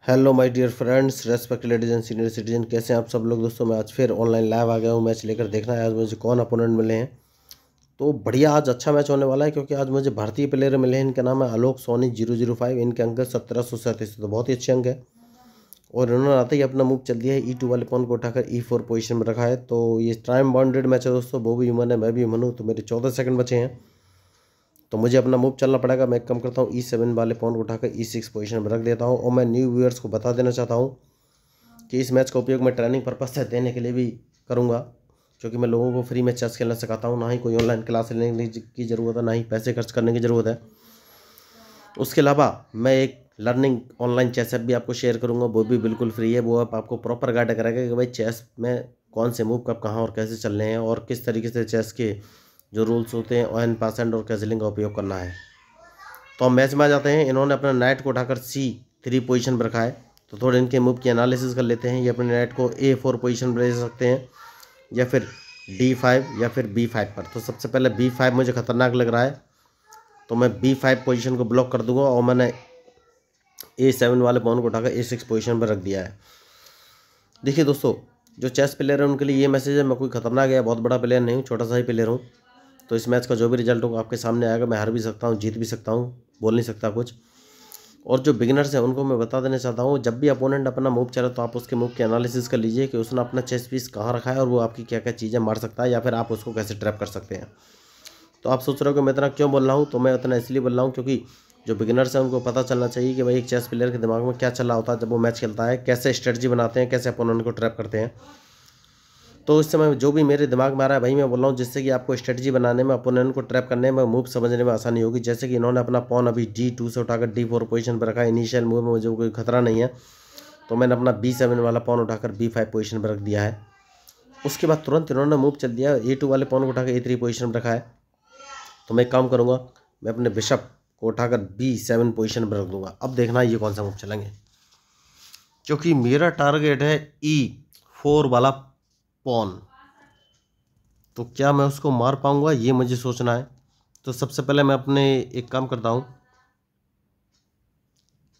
Hello my dear friends, respect ladies and senior citizen, कैसे हैं आप सब लोग। दोस्तों मैं आज फिर ऑनलाइन लाइव आ गया हूं मैच लेकर। देखना है आज मुझे कौन अपोनेंट मिले हैं। तो बढ़िया, आज अच्छा मैच होने वाला है क्योंकि आज मुझे भारतीय प्लेयर मिले हैं। इनका नाम है आलोक सोनी 005। इनके अंक 1737, तो बहुत ही अच्छे अंक है। और इन्होंने आते ही अपना मूव चल दिया है। E2 वाले पॉन को उठाकर E4 पोजीशन में रखा है। तो ये टाइम बाउंडेड मैच है दोस्तों। वो भी ह्यूमन है, मैं भी ह्यूमन हूँ, तो मेरे 14 सेकंड बचे हैं। तो मुझे अपना मूव चलना पड़ेगा। मैं एक काम करता हूँ, E7 वाले पॉन को उठाकर E6 पोजीशन में रख देता हूँ। और मैं न्यू व्यूअर्स को बता देना चाहता हूँ कि इस मैच का उपयोग मैं ट्रेनिंग पर्पज से देने के लिए भी करूँगा, क्योंकि मैं लोगों को फ्री में चेस खेलना सिखाता हूँ। ना ही कोई ऑनलाइन क्लास लेने की ज़रूरत है, ना ही पैसे खर्च करने की ज़रूरत है। उसके अलावा मैं एक लर्निंग ऑनलाइन चेस ऐप भी आपको शेयर करूँगा, वो भी बिल्कुल फ्री है। वो ऐप आपको प्रॉपर गाइड करेगा कि भाई चेस में कौन से मूव कब कहाँ और कैसे चल रहे हैं, और किस तरीके से चेस के जो रूल्स होते हैं ऑन पासेंट और कैजलिंग का उपयोग करना है। तो हम मैच में आ जाते हैं। इन्होंने अपना नाइट को उठाकर C3 पोजीशन पर रखा है। तो थोड़े इनके मूव की एनालिसिस कर लेते हैं। ये अपने नाइट को A4 पोजीशन पर ले सकते हैं, या फिर D5 या फिर B5 पर। तो सबसे पहले B5 मुझे खतरनाक लग रहा है, तो मैं B5 पोजीशन को ब्लॉक कर दूंगा। और मैंने A7 वाले पॉन को उठाकर A6 पोजीशन पर रख दिया है। देखिए दोस्तों, जो चेस प्लेयर है उनके लिए ये मैसेज है, मैं कोई खतरनाक या बहुत बड़ा प्लेयर नहीं हूँ, छोटा सा ही प्लेयर हूँ। तो इस मैच का जो भी रिजल्ट होगा आपके सामने आएगा। मैं हार भी सकता हूँ, जीत भी सकता हूँ, बोल नहीं सकता कुछ। और जो बिगिनर्स हैं उनको मैं बता देना चाहता हूँ, जब भी अपोनेंट अपना मूव चले तो आप उसके मूव की एनालिसिस कर लीजिए कि उसने अपना चेस पीस कहाँ रखा है और वो आपकी क्या क्या चीज़ें मार सकता है, या फिर आप उसको कैसे ट्रैप कर सकते हैं। तो आप सोच रहे हो कि मैं इतना क्यों बोल रहा हूँ, तो मैं इतना इसलिए बोल रहा हूँ क्योंकि जो बिगिनर्स हैं उनको पता चलना चाहिए कि भाई एक चेस प्लेयर के दिमाग में क्या चल रहा होता है जब वो मैच खेलता है, कैसे स्ट्रेटजी बनाते हैं, कैसे अपोनेंट को ट्रैप करते हैं। तो इस समय जो भी मेरे दिमाग में आ रहा है भाई मैं बोल रहा हूँ, जिससे कि आपको स्ट्रेटजी बनाने में, अपोनेंट को ट्रैप करने में, मूव समझने में आसानी होगी। जैसे कि इन्होंने अपना पॉन अभी D2 से उठाकर D4 पोजीशन पर रखा है। इनिशियल मूव में मुझे कोई खतरा नहीं है, तो मैंने अपना B7 वाला पॉन उठाकर B5 पोजीशन पर रख दिया है। उसके बाद तुरंत इन्होंने मूव चल दिया, A2 वाले पॉन को उठाकर A3 पोजीशन पर रखा है। तो मैं एक काम करूँगा, मैं अपने बिशप को उठाकर B7 पोजीशन पर रख दूंगा। अब देखना ये कौन सा मूव चलेंगे, क्योंकि मेरा टारगेट है E4 वाला पॉन। तो क्या मैं उसको मार पाऊंगा, ये मुझे सोचना है। तो सबसे पहले मैं अपने एक काम करता हूँ,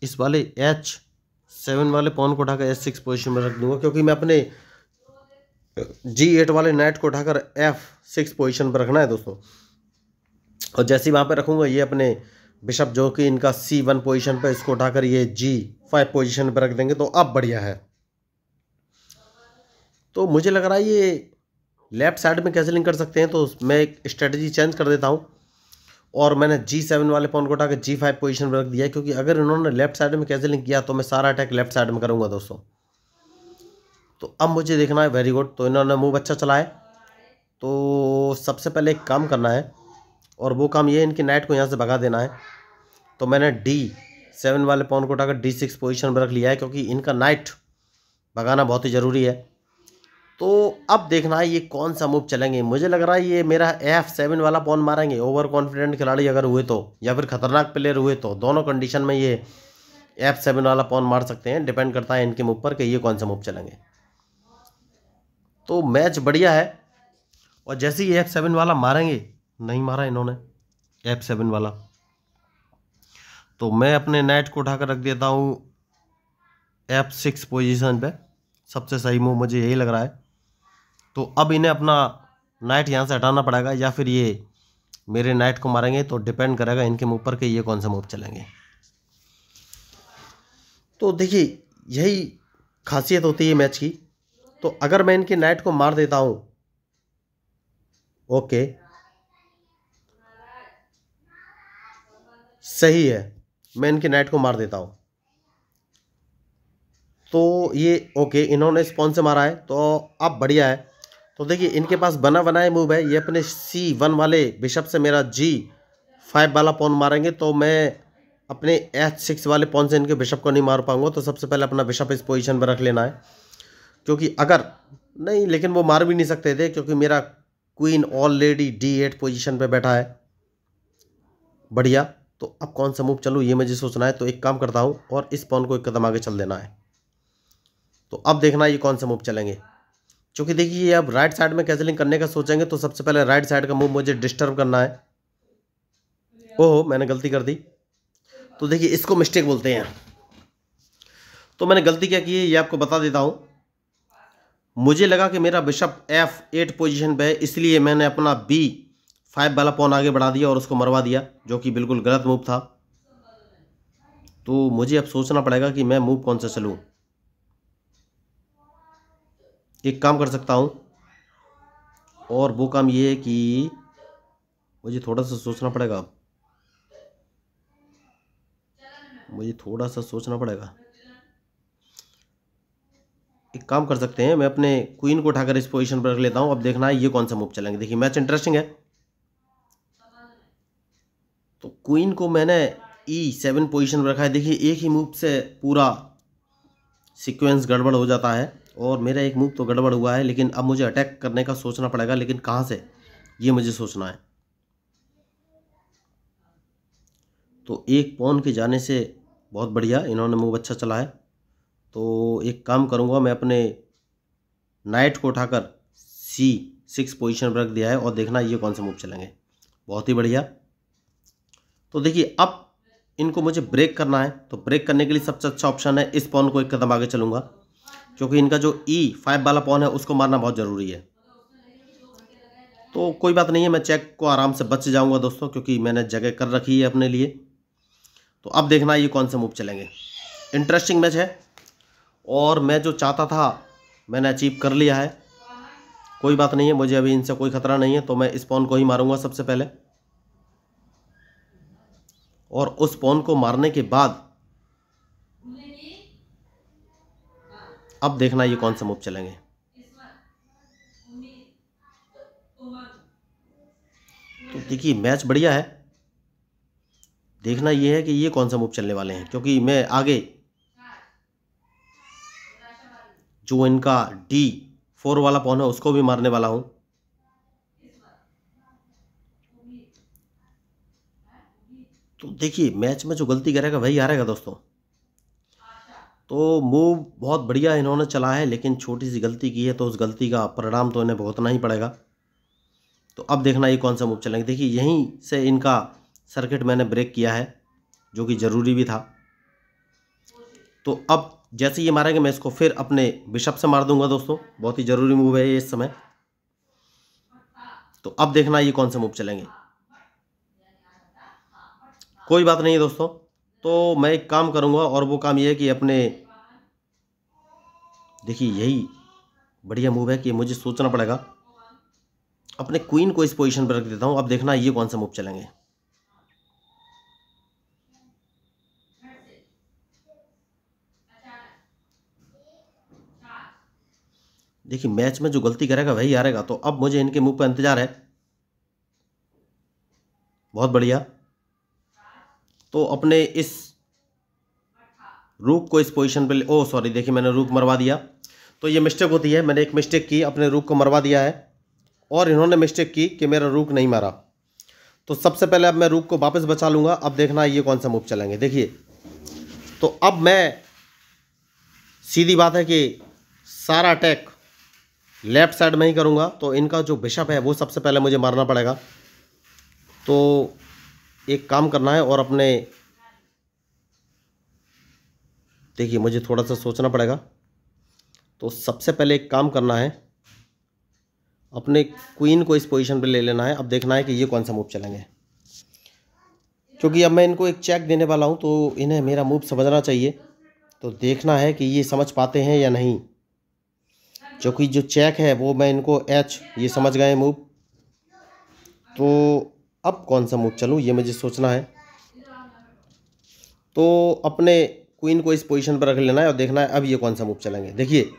इस वाले H7 वाले पॉन को उठाकर H6 पोजीशन में रख दूंगा, क्योंकि मैं अपने G8 वाले नाइट को उठाकर F6 पोजीशन पर रखना है दोस्तों। और जैसे ही वहाँ पर रखूँगा, ये अपने बिशप जो कि इनका C1 पोजीशन पर, इसको उठाकर ये G5 पोजीशन पर रख देंगे। तो अब बढ़िया है। तो मुझे लग रहा है ये लेफ्ट साइड में कैंसिलिंग कर सकते हैं, तो मैं एक स्ट्रेटजी चेंज कर देता हूँ। और मैंने G7 वाले पॉन को उठाकर G5 पोजीशन पर रख दिया, क्योंकि अगर इन्होंने लेफ्ट साइड में कैंसिलिंग किया तो मैं सारा अटैक लेफ्ट साइड में करूँगा दोस्तों। तो अब मुझे देखना है, वेरी गुड। तो इन्होंने मूव अच्छा चला है। तो सबसे पहले एक काम करना है, और वो काम ये है, इनकी नाइट को यहाँ से भगा देना है। तो मैंने D7 वाले पॉन को उठाकर D6 पोजीशन पर रख लिया है, क्योंकि इनका नाइट भगाना बहुत ही ज़रूरी है। तो अब देखना है ये कौन सा मूव चलेंगे। मुझे लग रहा है ये मेरा F7 वाला पॉन मारेंगे। ओवर कॉन्फिडेंट खिलाड़ी अगर हुए तो, या फिर खतरनाक प्लेयर हुए तो, दोनों कंडीशन में ये F7 वाला पॉन मार सकते हैं। डिपेंड करता है इनके मूव पर कि ये कौन सा मूव चलेंगे। तो मैच बढ़िया है। और जैसे ही F7 वाला मारेंगे, नहीं मारा इन्होंने F7 वाला, तो मैं अपने नाइट को उठाकर रख देता हूँ F6 पोजीशन पे। सबसे सही मूव मुझे यही लग रहा है। तो अब इन्हें अपना नाइट यहाँ से हटाना पड़ेगा, या फिर ये मेरे नाइट को मारेंगे। तो डिपेंड करेगा इनके मूव पर कि ये कौन सा मूव चलेंगे। तो देखिए, यही खासियत होती है मैच की। तो अगर मैं इनके नाइट को मार देता हूँ, ओके सही है, मैं इनके नाइट को मार देता हूँ, तो ये ओके, इन्होंने स्पॉन से मारा है, तो अब बढ़िया है। तो देखिए, इनके पास बना बनाए मूव है। ये अपने C1 वाले बिशप से मेरा G5 वाला पॉन मारेंगे, तो मैं अपने H6 वाले पॉन से इनके बिशप को नहीं मार पाऊंगा। तो सबसे पहले अपना बिशप इस पोजीशन पर रख लेना है, क्योंकि अगर नहीं, लेकिन वो मार भी नहीं सकते थे, क्योंकि मेरा क्वीन ऑलरेडी D8 पोजीशन पे बैठा है। बढ़िया। तो अब कौन सा मूव चलूँ, ये मुझे सोचना है। तो एक काम करता हूँ, और इस पॉन को एक कदम आगे चल देना है। तो अब देखना ये कौन सा मूव चलेंगे, क्योंकि देखिए अब राइट साइड में कैंसिलिंग करने का सोचेंगे, तो सबसे पहले राइट साइड का मूव मुझे डिस्टर्ब करना है। ओहो, मैंने गलती कर दी। तो देखिए, इसको मिस्टेक बोलते हैं। तो मैंने गलती क्या की है ये आपको बता देता हूँ। मुझे लगा कि मेरा बिशप F8 पोजीशन पे है, इसलिए मैंने अपना B5 वाला पॉन आगे बढ़ा दिया और उसको मरवा दिया, जो कि बिल्कुल गलत मूव था। तो मुझे अब सोचना पड़ेगा कि मैं मूव कौन सा चलूँ। एक काम कर सकता हूँ, और वो काम ये है कि मुझे थोड़ा सा सोचना पड़ेगा। एक काम कर सकते हैं, मैं अपने क्वीन को उठाकर इस पोजीशन पर रख लेता हूँ। अब देखना है ये कौन सा मूव चलेंगे। देखिए मैच इंटरेस्टिंग है। तो क्वीन को मैंने E7 पोजीशन पर रखा है। देखिए एक ही मूव से पूरा सीक्वेंस गड़बड़ हो जाता है, और मेरा एक मूव तो गड़बड़ हुआ है, लेकिन अब मुझे अटैक करने का सोचना पड़ेगा, लेकिन कहाँ से ये मुझे सोचना है। तो एक पॉन के जाने से बहुत बढ़िया, इन्होंने मूव अच्छा चला है। तो एक काम करूँगा, मैं अपने नाइट को उठाकर C6 पोजीशन पर रख दिया है, और देखना ये कौन सा मूव चलेंगे। बहुत ही बढ़िया। तो देखिए अब इनको मुझे ब्रेक करना है, तो ब्रेक करने के लिए सबसे अच्छा ऑप्शन है इस पॉन को एक कदम आगे चलूँगा, क्योंकि इनका जो E5 वाला पॉन है उसको मारना बहुत ज़रूरी है। तो कोई बात नहीं है, मैं चेक को आराम से बच जाऊँगा दोस्तों, क्योंकि मैंने जगह कर रखी है अपने लिए। तो अब देखना ये कौन सा मूव चलेंगे। इंटरेस्टिंग मैच है, और मैं जो चाहता था मैंने अचीव कर लिया है। कोई बात नहीं है, मुझे अभी इनसे कोई खतरा नहीं है। तो मैं इस पॉन को ही मारूंगा सबसे पहले, और उस पॉन को मारने के बाद अब देखना ये कौन सा मूव चलेंगे। तो देखिए मैच बढ़िया है। देखना ये है कि ये कौन सा मूव चलने वाले हैं, क्योंकि मैं आगे जो इनका D4 वाला पॉन है उसको भी मारने वाला हूं। तो देखिए मैच में जो गलती करेगा वही हारेगा दोस्तों। तो मूव बहुत बढ़िया इन्होंने चला है, लेकिन छोटी सी गलती की है, तो उस गलती का परिणाम तो इन्हें भुगतना ही पड़ेगा। तो अब देखना ये कौन सा मूव चलेंगे। देखिए यहीं से इनका सर्किट मैंने ब्रेक किया है, जो कि ज़रूरी भी था। तो अब जैसे ये मारेंगे मैं इसको फिर अपने बिशप से मार दूंगा दोस्तों। बहुत ही ज़रूरी मूव है ये इस समय। तो अब देखना ये कौन सा मूव चलेंगे। कोई बात नहीं दोस्तों, तो मैं एक काम करूंगा, और वो काम ये है कि अपने देखिए यही बढ़िया मूव है कि मुझे सोचना पड़ेगा। अपने क्वीन को इस पोजीशन पर रख देता हूं। अब देखना ये कौन सा मूव चलेंगे। देखिए मैच में जो गलती करेगा वही हारेगा। तो अब मुझे इनके मूव का इंतजार है। बहुत बढ़िया। तो अपने इस रूक को इस पोजीशन पे ओ सॉरी, देखिए मैंने रूक मरवा दिया। तो ये मिस्टेक होती है, मैंने एक मिस्टेक की, अपने रूक को मरवा दिया है, और इन्होंने मिस्टेक की कि मेरा रूक नहीं मारा। तो सबसे पहले अब मैं रूक को वापस बचा लूँगा। अब देखना ये कौन सा मूव चलेंगे। देखिए तो अब मैं सीधी बात है कि सारा अटैक लेफ्ट साइड में ही करूँगा। तो इनका जो बिशप है वो सबसे पहले मुझे मारना पड़ेगा। तो एक काम करना है, और अपने देखिए मुझे थोड़ा सा सोचना पड़ेगा। तो सबसे पहले एक काम करना है, अपने क्वीन को इस पोजीशन पे ले लेना है। अब देखना है कि ये कौन सा मूव चलेंगे, क्योंकि अब मैं इनको एक चेक देने वाला हूँ, तो इन्हें मेरा मूव समझना चाहिए। तो देखना है कि ये समझ पाते हैं या नहीं, क्योंकि जो चेक है वो मैं इनको H ये समझ गए मूव। तो अब कौन सा मूव चलूँ ये मुझे सोचना है। तो अपने क्वीन को इस पोजीशन पर रख लेना है, और देखना है अब ये कौन सा मूव चलेंगे। देखिए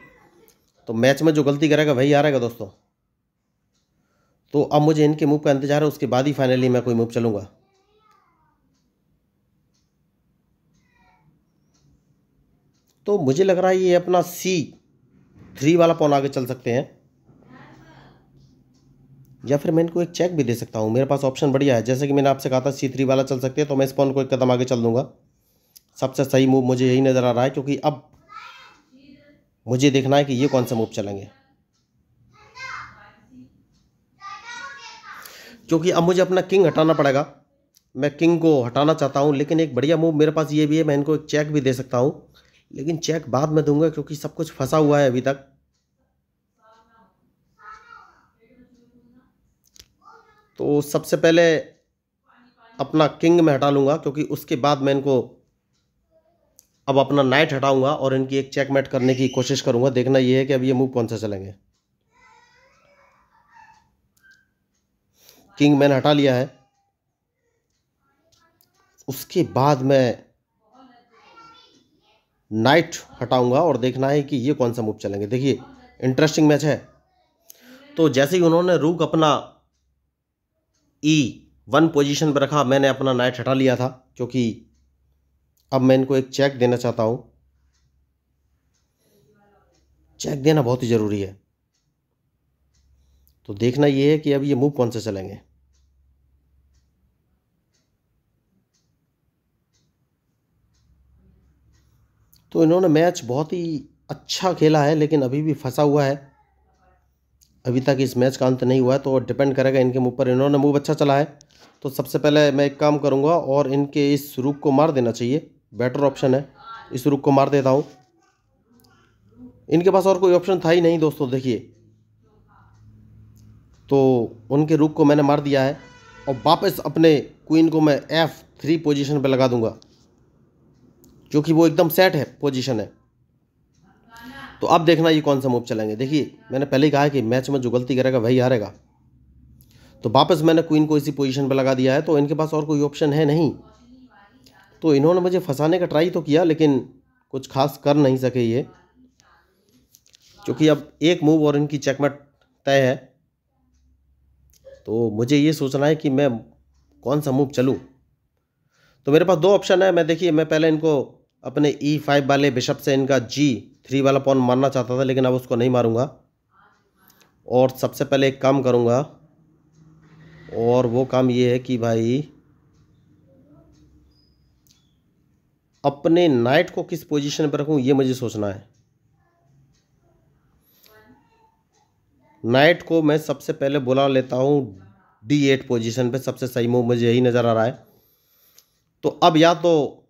तो मैच में जो गलती करेगा वही हारेगा दोस्तों। तो अब मुझे इनके मूव का इंतजार है, उसके बाद ही फाइनली मैं कोई मूव चलूँगा। तो मुझे लग रहा है ये अपना C3 वाला पॉन आगे चल सकते हैं, या फिर मैं इनको एक चेक भी दे सकता हूँ। मेरे पास ऑप्शन बढ़िया है, जैसे कि मैंने आपसे कहा था C3 वाला चल सकते हैं, तो मैं इस पॉन को एक कदम आगे चल दूंगा। सबसे सही मूव मुझे यही नज़र आ रहा है, क्योंकि अब मुझे देखना है कि ये कौन सा मूव चलेंगे, क्योंकि अब मुझे अपना किंग हटाना पड़ेगा। मैं किंग को हटाना चाहता हूँ, लेकिन एक बढ़िया मूव मेरे पास ये भी है, मैं इनको एक चेक भी दे सकता हूँ, लेकिन चेक बाद में दूंगा क्योंकि सब कुछ फंसा हुआ है अभी तक। तो सबसे पहले अपना किंग में हटा लूंगा, क्योंकि उसके बाद मैं इनको अब अपना नाइट हटाऊंगा और इनकी एक चेकमेट करने की कोशिश करूंगा। देखना ये है कि अब ये मूव कौन सा चलेंगे। किंग मैंने हटा लिया है। उसके बाद मैं नाइट हटाऊंगा और देखना है कि ये कौन सा मूव चलेंगे। देखिए इंटरेस्टिंग मैच है। तो जैसे ही उन्होंने रूक अपना E1 पोजीशन पर रखा, मैंने अपना नाइट हटा लिया था, क्योंकि अब मैं इनको एक चेक देना चाहता हूं। चेक देना बहुत ही ज़रूरी है। तो देखना ये है कि अब ये मूव कौन से चलेंगे। तो इन्होंने मैच बहुत ही अच्छा खेला है, लेकिन अभी भी फंसा हुआ है। अभी तक इस मैच का अंत नहीं हुआ है, तो डिपेंड करेगा इनके मूव पर। इन्होंने मूव अच्छा चला है, तो सबसे पहले मैं एक काम करूंगा और इनके इस रुक को मार देना चाहिए। बेटर ऑप्शन है, इस रुक को मार देता हूं। इनके पास और कोई ऑप्शन था ही नहीं दोस्तों। देखिए, तो उनके रुक को मैंने मार दिया है और वापस अपने क्वीन को मैं F3 पोजीशन पे लगा दूंगा, क्योंकि वो एकदम सेट है, पोजीशन है। तो अब देखना ये कौन सा मूव चलेंगे। देखिए मैंने पहले ही कहा है कि मैच में जो गलती करेगा वही हारेगा। तो वापस मैंने क्वीन को इसी पोजीशन पे लगा दिया है, तो इनके पास और कोई ऑप्शन है नहीं। तो इन्होंने मुझे फंसाने का ट्राई तो किया, लेकिन कुछ खास कर नहीं सके ये, क्योंकि अब एक मूव और इनकी चेकमेट तय है। तो मुझे ये सोचना है कि मैं कौन सा मूव चलूँ। तो मेरे पास दो ऑप्शन है। मैं देखिए, मैं पहले इनको अपने E5 वाले बिशप से इनका G3 वाला पॉन मारना चाहता था, लेकिन अब उसको नहीं मारूंगा। और सबसे पहले एक काम करूंगा, और वो काम ये है कि भाई अपने नाइट को किस पोजीशन पर रखूं, ये मुझे सोचना है। नाइट को मैं सबसे पहले बुला लेता हूं D8 पोजीशन पे। सबसे सही मूव मुझे यही नज़र आ रहा है। तो अब या तो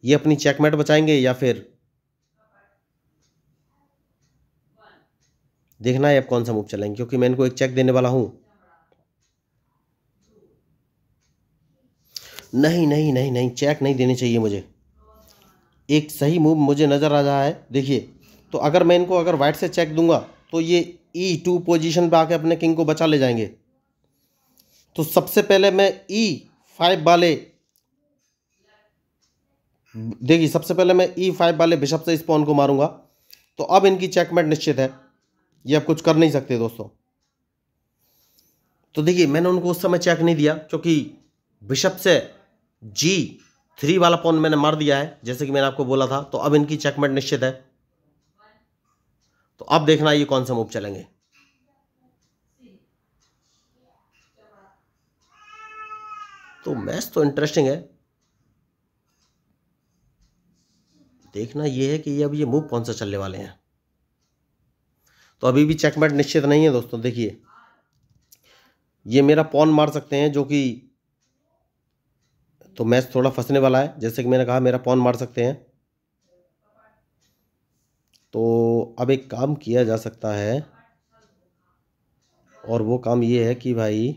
ये अपनी चेकमेट बचाएंगे, या फिर देखना है अब कौन सा मूव चलेंगे, क्योंकि मैं इनको एक चेक देने वाला हूं। नहीं नहीं नहीं नहीं, चेक नहीं देनी चाहिए मुझे। एक सही मूव मुझे नज़र आ रहा है। देखिए, तो अगर मैं इनको अगर वाइट से चेक दूंगा, तो ये E2 पोजीशन पे आके अपने किंग को बचा ले जाएंगे। तो सबसे पहले मैं E5 वाले, देखिए सबसे पहले मैं E5 वाले बिशप से इस पॉन को मारूंगा। तो अब इनकी चेकमेट निश्चित है, ये अब कुछ कर नहीं सकते दोस्तों। तो देखिए, मैंने उनको उस समय चेक नहीं दिया, क्योंकि बिशप से G3 वाला पॉन मैंने मार दिया है, जैसे कि मैंने आपको बोला था। तो अब इनकी चेकमेट निश्चित है। तो अब देखना ये कौन सा मूव चलेंगे। तो मैच तो इंटरेस्टिंग है। देखना ये है कि ये अब ये मूव कौन सा चलने वाले हैं। तो अभी भी चेकमेट निश्चित नहीं है दोस्तों। देखिए, ये मेरा पॉन मार सकते हैं, जो कि तो मैच थोड़ा फंसने वाला है। जैसे कि मैंने कहा, मेरा पॉन मार सकते हैं। तो अब एक काम किया जा सकता है, और वो काम ये है कि भाई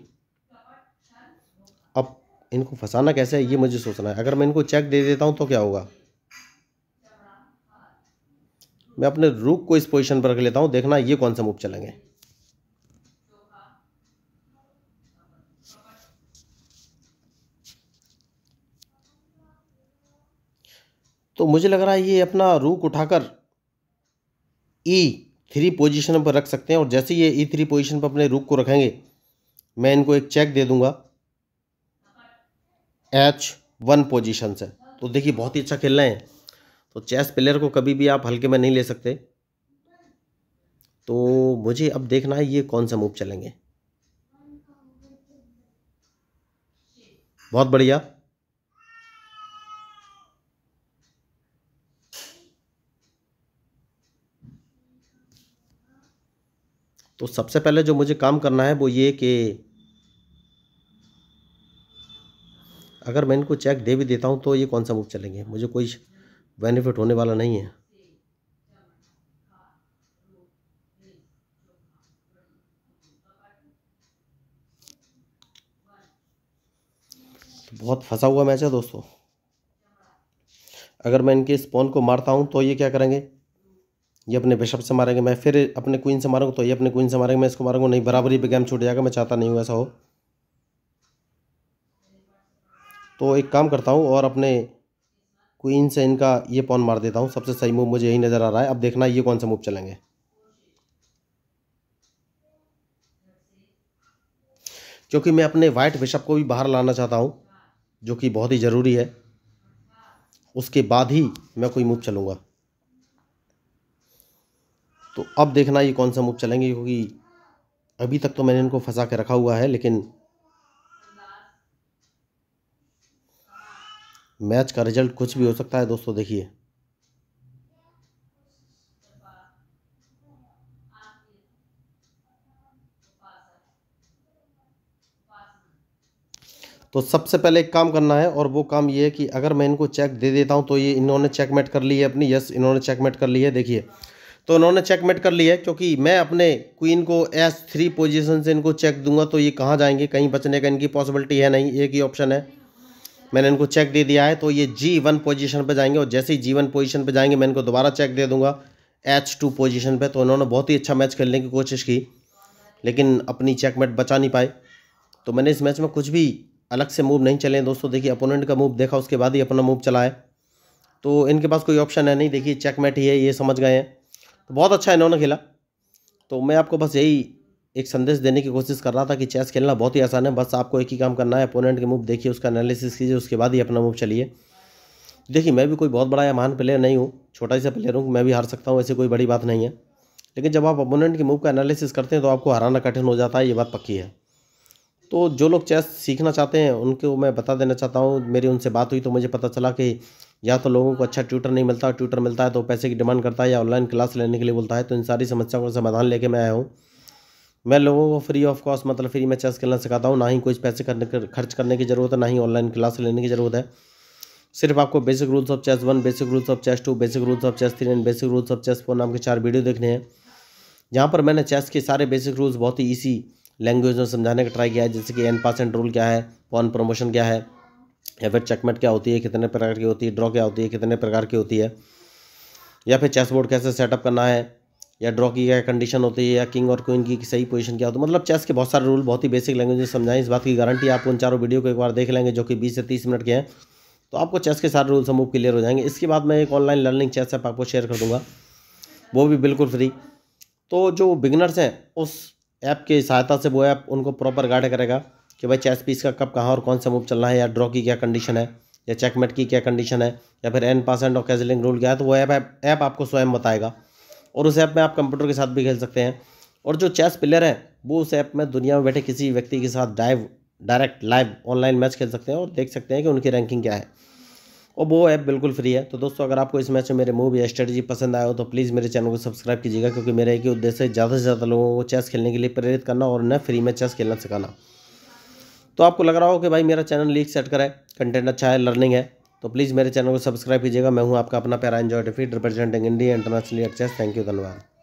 अब इनको फंसाना कैसे है, ये मुझे सोचना है। अगर मैं इनको चेक दे देता हूं तो क्या होगा। मैं अपने रूक को इस पोजीशन पर रख लेता हूं। देखना ये कौन सा मूव चलेंगे। तो मुझे लग रहा है ये अपना रूक उठाकर E3 पोजीशन पर रख सकते हैं, और जैसे ये E3 पोजीशन पर अपने रूक को रखेंगे, मैं इनको एक चेक दे दूंगा H1 पोजीशन से। तो देखिए, बहुत ही अच्छा खेल रहे हैं। तो चेस प्लेयर को कभी भी आप हल्के में नहीं ले सकते। तो मुझे अब देखना है ये कौन सा मूव चलेंगे। बहुत बढ़िया। तो सबसे पहले जो मुझे काम करना है वो ये कि अगर मैं इनको चेक दे भी देता हूँ तो ये कौन सा मूव चलेंगे, मुझे कोई बेनिफिट होने वाला नहीं है। तो बहुत फंसा हुआ मैच है दोस्तों। अगर मैं इनके स्पॉन को मारता हूँ तो ये क्या करेंगे, ये अपने बिशप से मारेंगे, मैं फिर अपने क्वीन से मारूंगा तो ये अपने क्वीन से मारेंगे, मैं इसको मारूंगा नहीं, बराबरी पे गेम छूट जाएगा, मैं चाहता नहीं हूँ ऐसा हो। तो एक काम करता हूँ और अपने क्वीन से इनका ये पॉन मार देता हूँ। सबसे सही मूव मुझे यही नज़र आ रहा है। अब देखना ये कौन सा मूव चलेंगे। क्योंकि मैं अपने वाइट बिशप को भी बाहर लाना चाहता हूँ, जो कि बहुत ही ज़रूरी है, उसके बाद ही मैं कोई मूव चलूँगा। तो अब देखना ये कौन सा मूव चलेंगे, क्योंकि अभी तक तो मैंने इनको फंसा के रखा हुआ है, लेकिन मैच का रिजल्ट कुछ भी हो सकता है दोस्तों। देखिए तो सबसे पहले एक काम करना है, और वो काम ये है कि अगर मैं इनको चेक दे देता हूँ तो ये इन्होंने चेकमेट कर ली है अपनी। यस, इन्होंने चेकमेट कर ली है। देखिए तो इन्होंने चेकमेट कर ली है, क्योंकि मैं अपने क्वीन को H3 पोजीशन से इनको चेक दूंगा तो ये कहाँ जाएंगे, कहीं बचने का इनकी पॉसिबिलिटी है नहीं, एक ही ऑप्शन है। मैंने इनको चेक दे दिया है तो ये G1 पोजीशन पे जाएंगे, और जैसे ही G1 पोजीशन पे जाएंगे मैं इनको दोबारा चेक दे दूंगा H2 पोजीशन पे। तो इन्होंने बहुत ही अच्छा मैच खेलने की कोशिश की, लेकिन अपनी चेकमेट बचा नहीं पाए। तो मैंने इस मैच में कुछ भी अलग से मूव नहीं चले दोस्तों। देखिए अपोनेंट का मूव देखा, उसके बाद ही अपना मूव चलाए, तो इनके पास कोई ऑप्शन है नहीं। देखिए चेकमेट ही है, ये समझ गए हैं। तो बहुत अच्छा इन्होंने खेला। तो मैं आपको बस यही एक संदेश देने की कोशिश कर रहा था कि चेस खेलना बहुत ही आसान है। बस आपको एक ही काम करना है, अपोनेंट के मूव देखिए, उसका एनालिसिस कीजिए, उसके बाद ही अपना मूव चलिए। देखिए मैं भी कोई बहुत बड़ा या महान प्लेयर नहीं हूँ, छोटा ही सा प्लेयर हूँ, मैं भी हार सकता हूँ, ऐसी कोई बड़ी बात नहीं है। लेकिन जब आप अपोनेंट के मूव का एनालिसिस करते हैं तो आपको हराना कठिन हो जाता है, ये बात पक्की है। तो जो लोग चेस सीखना चाहते हैं उनको मैं बता देना चाहता हूँ, मेरी उनसे बात हुई तो मुझे पता चला कि या तो लोगों को अच्छा ट्यूटर नहीं मिलता, ट्यूटर मिलता है तो पैसे की डिमांड करता है या ऑनलाइन क्लास लेने के लिए बोलता है। तो इन सारी समस्याओं का समाधान लेके मैं आया हूँ। मैं लोगों को फ्री ऑफ कॉस्ट, मतलब फ्री में चेस खेलना सिखाता हूँ। ना ही कोई पैसे खर्च करने की ज़रूरत है, ना ही ऑनलाइन क्लास लेने की ज़रूरत है। सिर्फ आपको basic rules of chess 1, basic rules of chess 2, basic rules of chess 3 and basic rules of chess 4 नाम के 4 वीडियो देखने हैं, जहाँ पर मैंने चेस के सारे बेसिक रूल्स बहुत ही ईजी लैंग्वेज में समझाने का ट्राई किया है। जैसे कि N% रूल क्या है, पॉन प्रमोशन क्या है, या फिर चेकमेट क्या होती है, कितने प्रकार की होती है, ड्रॉ क्या होती है, कितने प्रकार की होती है, या फिर चेस बोर्ड कैसे सेटअप करना है, या ड्रॉ की क्या कंडीशन होती है, या किंग और क्वीन की सही पोजीशन क्या होती है। मतलब चेस के बहुत सारे रूल बहुत ही बेसिक लैंग्वेज में समझाएं। इस बात की गारंटी आप उन चारों वीडियो को एक बार देख लेंगे, जो कि 20 से 30 मिनट के हैं, तो आपको चेस के सारे रूल्स मूव क्लियर हो जाएंगे। इसके बाद मैं एक ऑनलाइन लर्निंग चेस ऐप आपको शेयर कर दूंगा, वो भी बिल्कुल फ्री। तो जो बिगनर्स हैं उस ऐप की सहायता से वो ऐप उनको प्रॉपर गाइड करेगा कि भाई चेस पीस का कब कहाँ और कौन सा मूव चलना है, या ड्रॉ की क्या कंडीशन है, या चेकमेट की क्या कंडीशन है, या फिर N% और कैजलिंग रूल क्या है। तो वो ऐप आपको स्वयं बताएगा, और उस ऐप में आप कंप्यूटर के साथ भी खेल सकते हैं। और जो चेस प्लेयर हैं वो उस ऐप में दुनिया में बैठे किसी व्यक्ति के साथ डायरेक्ट लाइव ऑनलाइन मैच खेल सकते हैं, और देख सकते हैं कि उनकी रैंकिंग क्या है। और वो ऐप बिल्कुल फ्री है। तो दोस्तों अगर आपको इस मैच में मेरे मूव या स्ट्रेटजी पसंद आया हो तो प्लीज़ मेरे चैनल को सब्सक्राइब कीजिएगा, क्योंकि मेरा एक ही उद्देश्य है ज़्यादा से ज़्यादा लोगों को चेस खेलने के लिए प्रेरित करना और उन्हें फ्री में चेस खेलना सिखाना। तो आपको लग रहा हो कि भाई मेरा चैनल लीक सेट करा है, कंटेंट अच्छा है, लर्निंग है, तो प्लीज़ मेरे चैनल को सब्सक्राइब कीजिएगा। मैं हूँ आपका अपना प्यारा enjoy defeat representing India internationally at chess. Thank you, धन्यवाद।